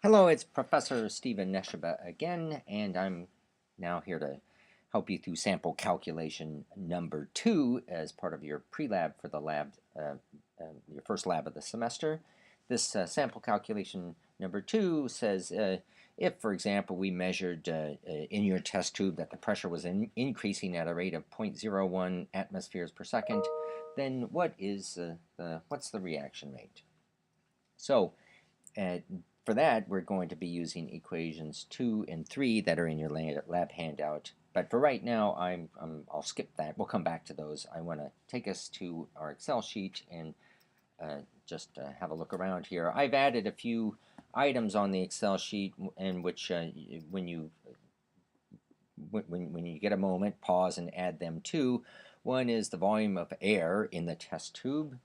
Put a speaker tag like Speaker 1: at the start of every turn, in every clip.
Speaker 1: Hello, it's Professor Stephen Neshiba again, and I'm now here to help you through sample calculation number 2 as part of your pre-lab for the lab, your first lab of the semester. This sample calculation number 2 says if, for example, we measured in your test tube that the pressure was increasing at a rate of 0.01 atmospheres per second, then what's the reaction rate? So for that, we're going to be using equations 2 and 3 that are in your lab handout. But for right now, I'll skip that. We'll come back to those. I want to take us to our Excel sheet and just have a look around here. I've added a few items on the Excel sheet in which when you get a moment, pause and add them too. One is the volume of air in the test tube.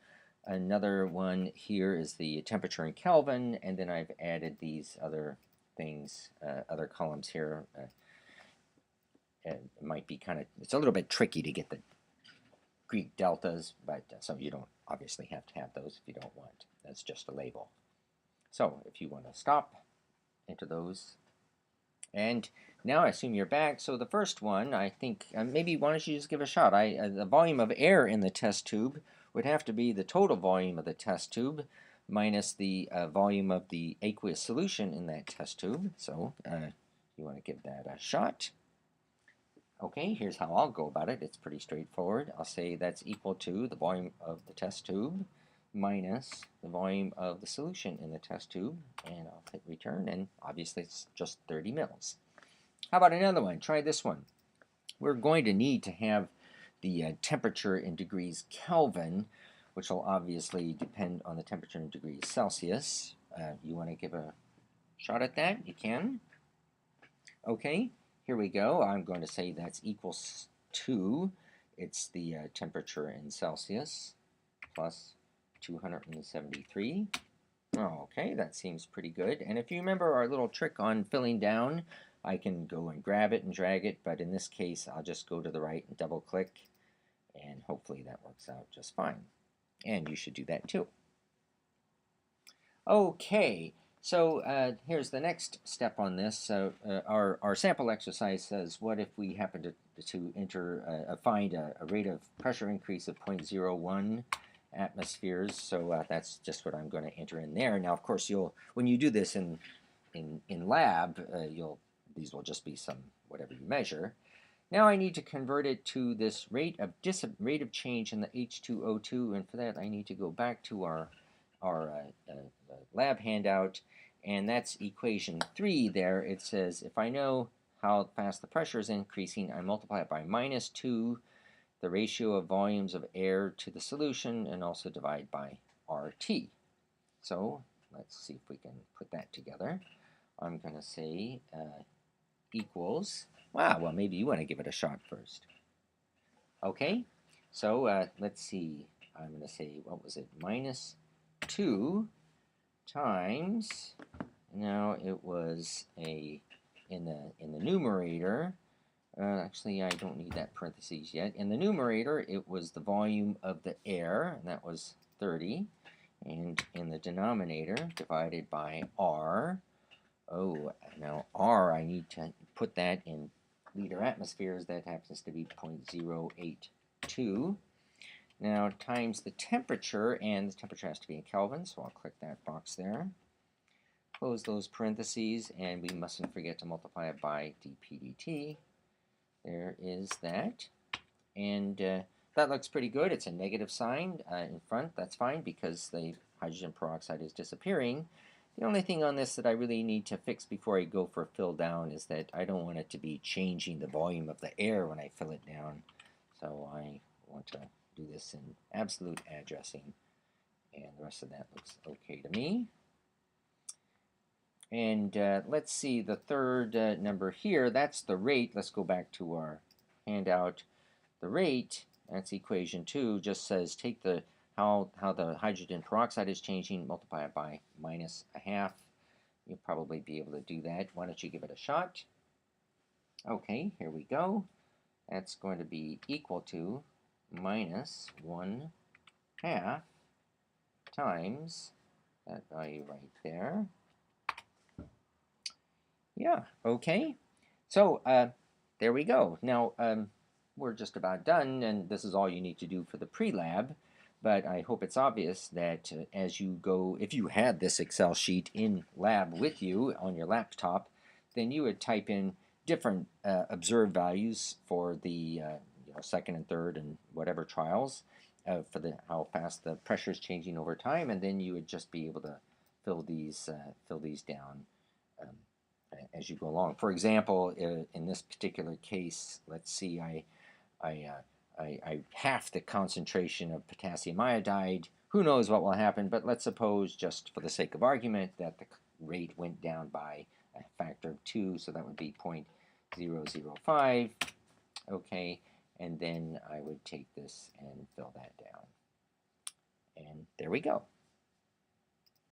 Speaker 1: Another one here is the temperature in Kelvin, and then I've added these other things, other columns here. It might be it's a little bit tricky to get the Greek deltas, but so you don't obviously have to have those if you don't want. That's just a label. So if you want to stop, enter those. And now I assume you're back. So the first one, I think, maybe why don't you just give it a shot? The volume of air in the test tube would have to be the total volume of the test tube minus the volume of the aqueous solution in that test tube. So you want to give that a shot. Okay, here's how I'll go about it. It's pretty straightforward. I'll say that's equal to the volume of the test tube minus the volume of the solution in the test tube, and I'll hit return, and obviously it's just 30 mils. How about another one? Try this one. We're going to need to have the temperature in degrees Kelvin, which will obviously depend on the temperature in degrees Celsius. You want to give a shot at that? You can. Okay, here we go. I'm going to say that's equals to, it's the temperature in Celsius plus 273. Okay, that seems pretty good. And if you remember our little trick on filling down, I can go and grab it and drag it, but in this case, I'll just go to the right and double click, and hopefully that works out just fine. And you should do that too. Okay, so here's the next step on this. So our sample exercise says, what if we happen to find a rate of pressure increase of 0.01 atmospheres? So that's just what I'm going to enter in there. Now, of course, when you do this in lab, these will just be whatever you measure. Now I need to convert it to this rate of change in the H2O2, and for that I need to go back to our lab handout, and that's equation 3 there. It says if I know how fast the pressure is increasing, I multiply it by -2, the ratio of volumes of air to the solution, and also divide by RT. So let's see if we can put that together. I'm going to say equals, wow, well maybe you want to give it a shot first. Okay, so let's see, I'm going to say, what was it, -2 times, now it was in the numerator, actually I don't need that parentheses yet. In the numerator it was the volume of the air, and that was 30, and in the denominator divided by R. Oh, now R, I need to put that in liter atmospheres. That happens to be 0.082. Now times the temperature, and the temperature has to be in Kelvin, so I'll click that box there. Close those parentheses, and we mustn't forget to multiply it by dP dt. There is that. And that looks pretty good. It's a negative sign in front. That's fine because the hydrogen peroxide is disappearing. The only thing on this that I really need to fix before I go for fill down is that I don't want it to be changing the volume of the air when I fill it down. So I want to do this in absolute addressing, and the rest of that looks okay to me. And let's see the third number here. That's the rate. Let's go back to our handout. The rate, that's equation 2, just says take the how the hydrogen peroxide is changing, multiply it by -0.5. You'll probably be able to do that. Why don't you give it a shot? Okay, here we go. That's going to be equal to -1/2 times that value right there. Yeah, okay. So there we go. Now we're just about done, and this is all you need to do for the pre-lab. But I hope it's obvious that as you go, if you had this Excel sheet in lab with you on your laptop, then you would type in different observed values for the second and third and whatever trials for the how fast the pressure is changing over time, and then you would just be able to fill these down. Um, as you go along. For example, in this particular case, let's see, I, I half the concentration of potassium iodide. Who knows what will happen, but let's suppose, just for the sake of argument, that the rate went down by a factor of 2, so that would be 0.005. Okay, and then I would take this and fill that down. And there we go.